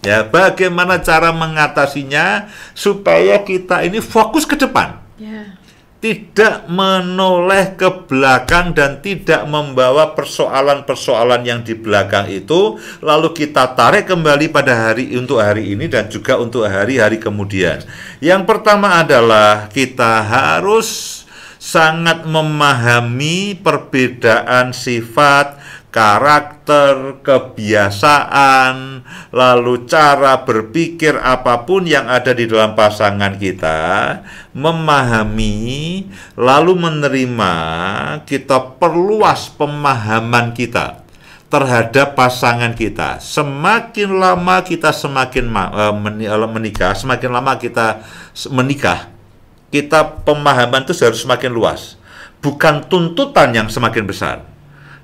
Ya, bagaimana cara mengatasinya supaya kita ini fokus ke depan. Ya. Tidak menoleh ke belakang dan tidak membawa persoalan-persoalan yang di belakang itu lalu kita tarik kembali pada untuk hari ini dan juga untuk hari-hari kemudian. Yang pertama adalah kita harus sangat memahami perbedaan sifat, karakter, kebiasaan, lalu cara berpikir apapun yang ada di dalam pasangan kita, memahami, lalu menerima, kita perluas pemahaman kita terhadap pasangan kita. Semakin lama kita semakin menikah, semakin lama kita menikah, kita pemahaman itu harus semakin luas, bukan tuntutan yang semakin besar.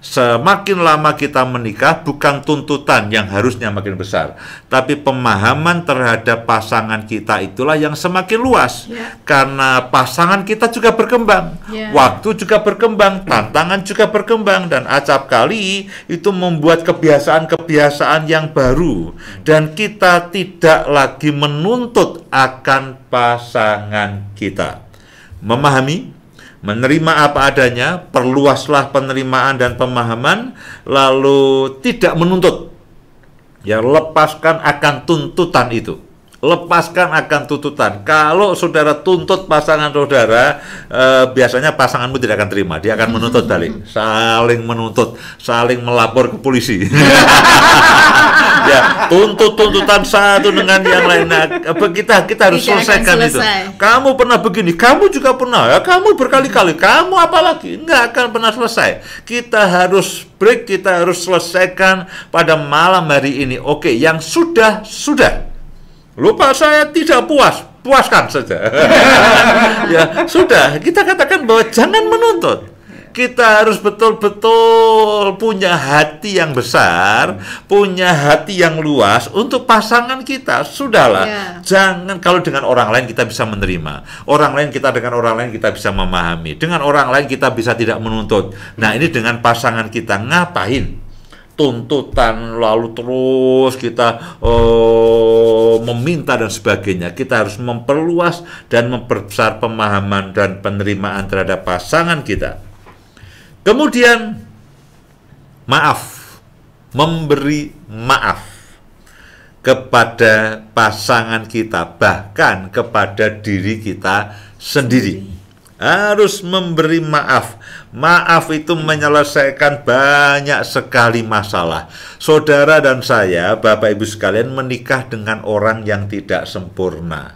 Semakin lama kita menikah, bukan tuntutan yang harusnya makin besar, tapi pemahaman terhadap pasangan kita itulah yang semakin luas. Karena pasangan kita juga berkembang, waktu juga berkembang, tantangan juga berkembang, dan acap kali itu membuat kebiasaan-kebiasaan yang baru, dan kita tidak lagi menuntut akan pasangan kita. Memahami, menerima apa adanya, perluaslah penerimaan dan pemahaman, lalu tidak menuntut. Ya, lepaskan akan tuntutan itu. Lepaskan akan tuntutan. Kalau saudara tuntut pasangan saudara, biasanya pasanganmu tidak akan terima. Dia akan menuntut balik. Saling menuntut, saling melapor ke polisi. Ya, tuntutan satu dengan yang lain. Nah, kita harus selesaikan itu. Kamu pernah begini, kamu juga pernah. Ya, kamu berkali-kali, kamu apalagi? Nggak akan pernah selesai. Kita harus break, kita harus selesaikan pada malam hari ini. Oke, yang sudah. Lupa, saya tidak puas, puaskan saja. Ya, sudah, kita katakan bahwa jangan menuntut. Kita harus betul-betul punya hati yang besar, punya hati yang luas untuk pasangan kita. Sudahlah, jangan, kalau dengan orang lain kita bisa menerima, dengan orang lain kita bisa memahami, dengan orang lain kita bisa tidak menuntut. Nah, ini dengan pasangan kita ngapain? Tuntutan lalu terus kita meminta dan sebagainya. Kita harus memperluas dan memperbesar pemahaman dan penerimaan terhadap pasangan kita. Kemudian maaf, memberi maaf kepada pasangan kita, bahkan kepada diri kita sendiri. Harus memberi maaf. Maaf itu menyelesaikan banyak sekali masalah. Saudara dan saya, Bapak Ibu sekalian, menikah dengan orang yang tidak sempurna.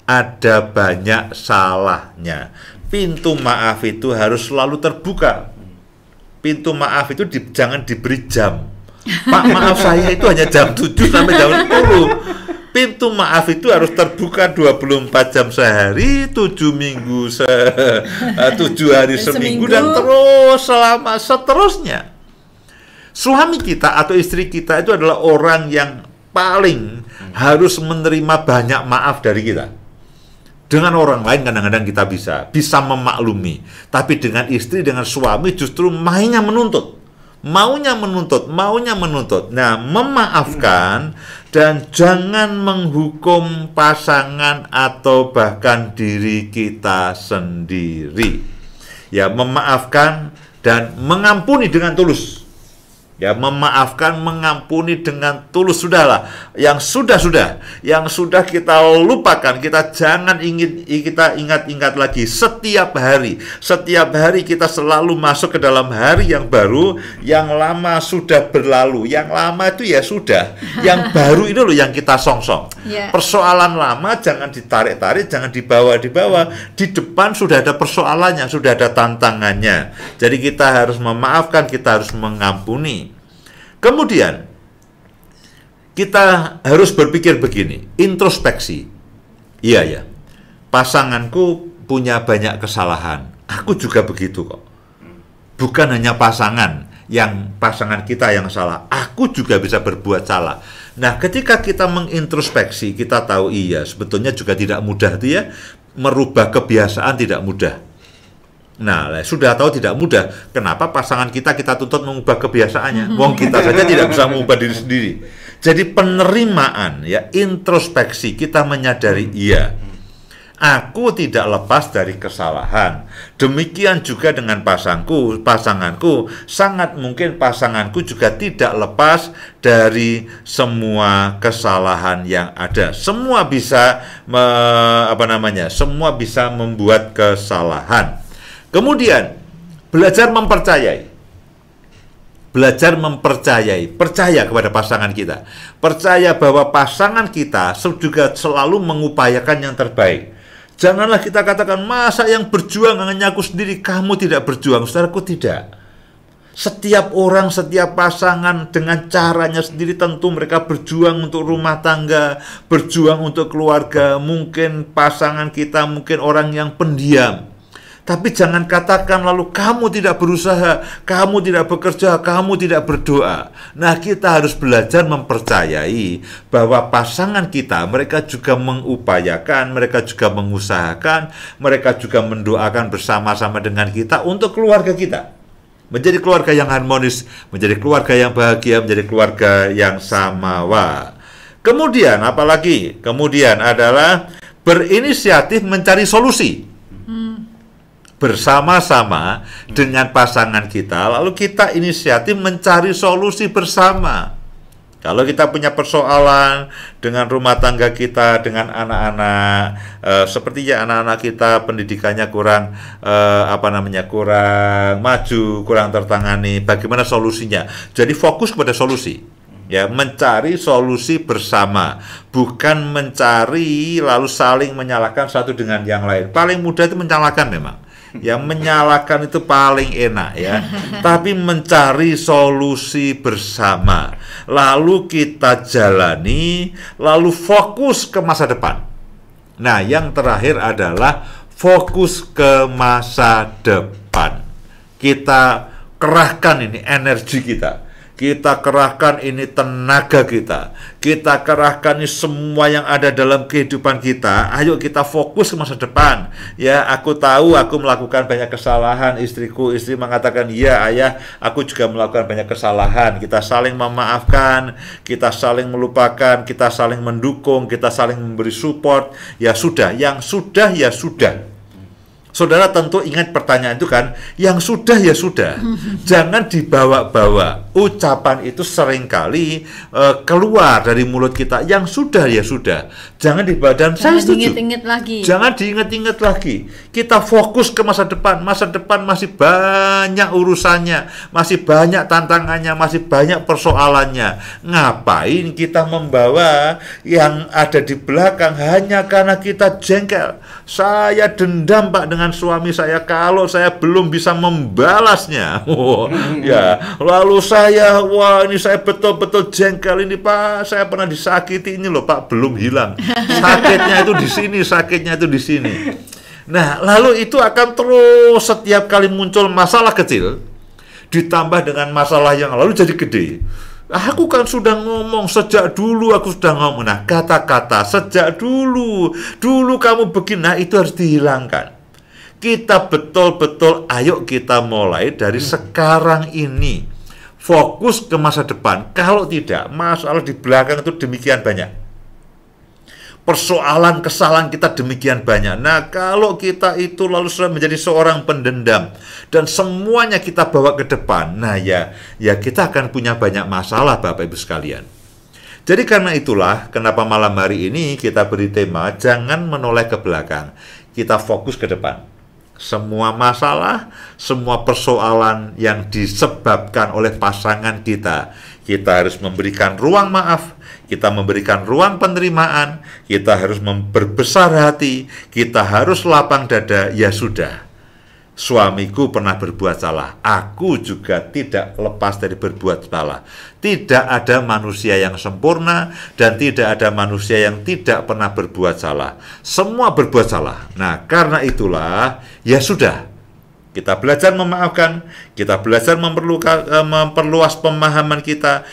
Ada banyak salahnya. Pintu maaf itu harus selalu terbuka. Pintu maaf itu jangan diberi jam. Pak, maaf saya itu hanya jam 7 sampai jam 10. Pintu maaf itu harus terbuka 24 jam sehari, 7 minggu 7 hari seminggu, dan terus selama seterusnya. Suami kita atau istri kita itu adalah orang yang paling harus menerima banyak maaf dari kita. Dengan orang lain kadang-kadang kita bisa memaklumi, tapi dengan istri, dengan suami justru maunya menuntut. Nah, memaafkan dan jangan menghukum pasangan atau bahkan diri kita sendiri. Ya, memaafkan dan mengampuni dengan tulus. Ya, memaafkan, mengampuni dengan tulus. Sudahlah, yang sudah kita lupakan, kita jangan kita ingat-ingat lagi. Setiap hari kita selalu masuk ke dalam hari yang baru. Yang lama sudah berlalu, yang lama itu ya sudah, yang baru itu loh yang kita songsong. Persoalan lama jangan ditarik-tarik, jangan dibawa-dibawa. Di depan sudah ada persoalannya, sudah ada tantangannya. Jadi kita harus memaafkan, kita harus mengampuni. Kemudian kita harus berpikir begini, introspeksi. Iya ya, pasanganku punya banyak kesalahan, aku juga begitu kok. Bukan hanya pasangan kita yang salah, aku juga bisa berbuat salah. Nah, ketika kita mengintrospeksi, kita tahu iya, sebetulnya juga tidak mudah itu ya, merubah kebiasaan tidak mudah. Nah, sudah tahu tidak mudah, kenapa pasangan kita tuntut mengubah kebiasaannya? Wong kita saja tidak bisa mengubah diri sendiri. Jadi penerimaan, ya, introspeksi, kita menyadari, iya, aku tidak lepas dari kesalahan. Demikian juga dengan pasanganku, sangat mungkin pasanganku juga tidak lepas dari semua kesalahan yang ada. Semua bisa semua bisa membuat kesalahan. Kemudian belajar mempercayai. Percaya kepada pasangan kita. Percaya bahwa pasangan kita juga selalu mengupayakan yang terbaik. Janganlah kita katakan, masa yang berjuang hanya aku sendiri, kamu tidak berjuang. Saudaraku, tidak. Setiap orang, setiap pasangan dengan caranya sendiri, tentu mereka berjuang untuk rumah tangga, berjuang untuk keluarga. Mungkin pasangan kita mungkin orang yang pendiam. Tapi jangan katakan lalu kamu tidak berusaha, kamu tidak bekerja, kamu tidak berdoa. Nah, kita harus belajar mempercayai bahwa pasangan kita, mereka juga mengupayakan, mereka juga mengusahakan, mereka juga mendoakan bersama-sama dengan kita untuk keluarga kita. Menjadi keluarga yang harmonis, menjadi keluarga yang bahagia, menjadi keluarga yang samawa. Kemudian, apalagi? Kemudian adalah berinisiatif mencari solusi. Bersama-sama dengan pasangan kita, lalu kita inisiatif mencari solusi bersama. Kalau kita punya persoalan dengan rumah tangga kita, dengan anak-anak, sepertinya anak-anak kita pendidikannya kurang kurang maju, kurang tertangani, bagaimana solusinya? Jadi fokus kepada solusi. Ya, mencari solusi bersama, bukan mencari lalu saling menyalahkan satu dengan yang lain. Paling mudah itu menyalahkan memang. Ya, menyalahkan itu paling enak, ya. Tapi mencari solusi bersama, lalu kita jalani, lalu fokus ke masa depan. Nah, yang terakhir adalah fokus ke masa depan. Kita kerahkan ini energi kita kerahkan ini tenaga kita kerahkan ini semua yang ada dalam kehidupan kita. Ayo kita fokus ke masa depan. Ya, aku tahu aku melakukan banyak kesalahan. Istri mengatakan, iya ayah, aku juga melakukan banyak kesalahan. Kita saling memaafkan, kita saling melupakan, kita saling mendukung, kita saling memberi support. Ya sudah, yang sudah ya sudah. Saudara tentu ingat pertanyaan itu kan, yang sudah ya sudah. Jangan dibawa-bawa. Ucapan itu seringkali keluar dari mulut kita, yang sudah ya sudah. Jangan dibawa, dan saya setuju. Jangan diingat-ingat lagi. Kita fokus ke masa depan. Masa depan masih banyak urusannya, masih banyak tantangannya, masih banyak persoalannya. Ngapain kita membawa yang ada di belakang hanya karena kita jengkel? Saya dendam, Pak, dengan suami saya kalau saya belum bisa membalasnya. Ya, lalu saya, ini saya betul-betul jengkel ini, Pak. Saya pernah disakiti ini loh, Pak, belum hilang. Sakitnya itu di sini, sakitnya itu di sini. Nah, lalu itu akan terus setiap kali muncul masalah kecil ditambah dengan masalah yang lalu jadi gede. Aku kan sudah ngomong, sejak dulu aku sudah ngomong. Nah, kata-kata sejak dulu kamu begini, nah itu harus dihilangkan. Kita betul-betul, ayo kita mulai dari sekarang ini. Fokus ke masa depan. Kalau tidak, masalah di belakang itu demikian banyak. Persoalan, kesalahan kita demikian banyak. Nah, kalau kita itu lalu sudah menjadi seorang pendendam dan semuanya kita bawa ke depan, nah ya kita akan punya banyak masalah, Bapak Ibu sekalian. Jadi karena itulah kenapa malam hari ini kita beri tema jangan menoleh ke belakang. Kita fokus ke depan. Semua masalah, semua persoalan yang disebabkan oleh pasangan kita harus memberikan ruang maaf, kita memberikan ruang penerimaan, kita harus berbesar hati, kita harus lapang dada. Ya sudah, suamiku pernah berbuat salah, aku juga tidak lepas dari berbuat salah. Tidak ada manusia yang sempurna dan tidak ada manusia yang tidak pernah berbuat salah. Semua berbuat salah. Nah, karena itulah, ya sudah, Kita belajar memaafkan, kita belajar memperluas pemahaman kita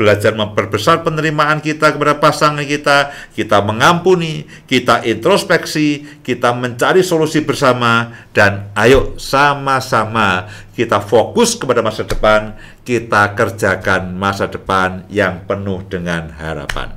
belajar memperbesar penerimaan kita kepada pasangan kita mengampuni, kita introspeksi, kita mencari solusi bersama, dan ayo sama-sama kita fokus kepada masa depan, kita kerjakan masa depan yang penuh dengan harapan.